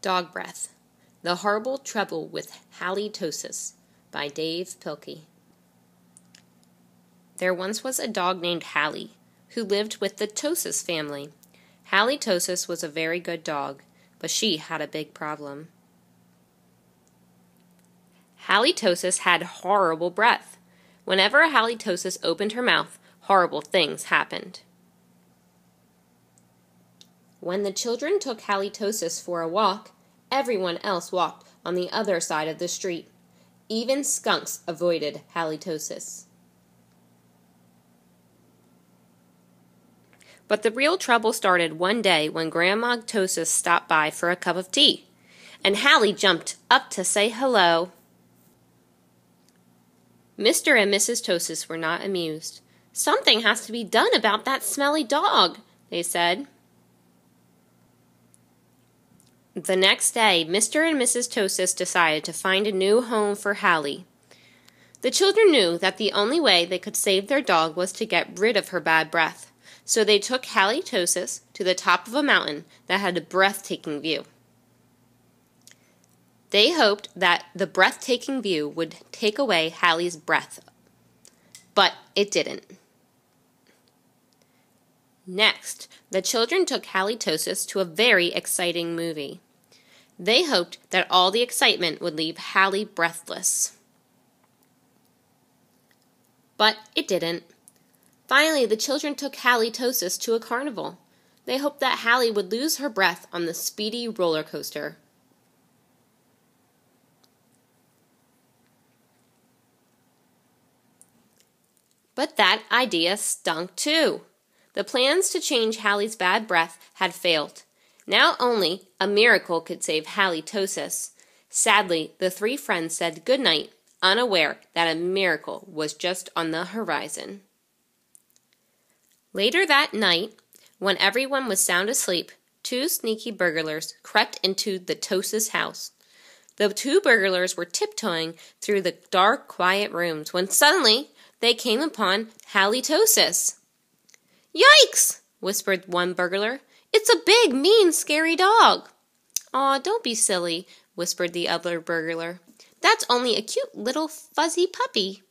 Dog Breath: The Horrible Trouble with Halitosis by Dave Pilkey. There once was a dog named Hallie who lived with the Tosis family. Halitosis was a very good dog, but she had a big problem. Halitosis had horrible breath. Whenever Halitosis opened her mouth, horrible things happened. When the children took Halitosis for a walk, everyone else walked on the other side of the street. Even skunks avoided Halitosis. But the real trouble started one day when Grandma Tosis stopped by for a cup of tea, and Hallie jumped up to say hello. Mr. and Mrs. Tosis were not amused. "Something has to be done about that smelly dog," they said. The next day, Mr. and Mrs. Tosis decided to find a new home for Hallie. The children knew that the only way they could save their dog was to get rid of her bad breath, so they took Halitosis to the top of a mountain that had a breathtaking view. They hoped that the breathtaking view would take away Hallie's breath, but it didn't. Next, the children took Halitosis to a very exciting movie. They hoped that all the excitement would leave Hallie breathless. But it didn't. Finally, the children took Halitosis to a carnival. They hoped that Hallie would lose her breath on the speedy roller coaster. But that idea stunk too. The plans to change Hallie's bad breath had failed. Now only a miracle could save Halitosis. Sadly, the three friends said goodnight, unaware that a miracle was just on the horizon. Later that night, when everyone was sound asleep, two sneaky burglars crept into the Tosis house. The two burglars were tiptoeing through the dark, quiet rooms when suddenly they came upon Halitosis. "Yikes!" whispered one burglar. "It's a big, mean, scary dog." "Aw, don't be silly," whispered the other burglar. "That's only a cute little fuzzy puppy."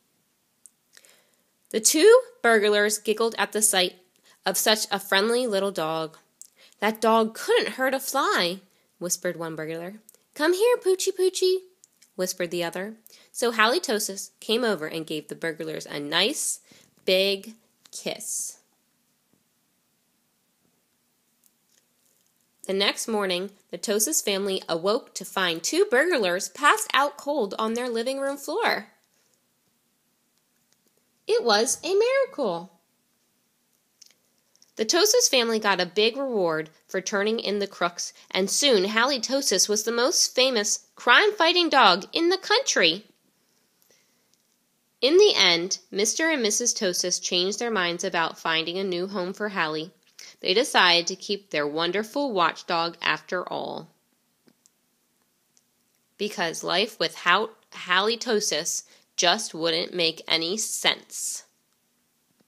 The two burglars giggled at the sight of such a friendly little dog. "That dog couldn't hurt a fly," whispered one burglar. "Come here, Poochie Poochie," whispered the other. So Halitosis came over and gave the burglars a nice, big kiss. The next morning, the Tosis family awoke to find two burglars passed out cold on their living room floor. It was a miracle. The Tosis family got a big reward for turning in the crooks, and soon Halitosis was the most famous crime-fighting dog in the country. In the end, Mr. and Mrs. Tosis changed their minds about finding a new home for Hallie. They decided to keep their wonderful watchdog after all. Because life without Halitosis just wouldn't make any sense.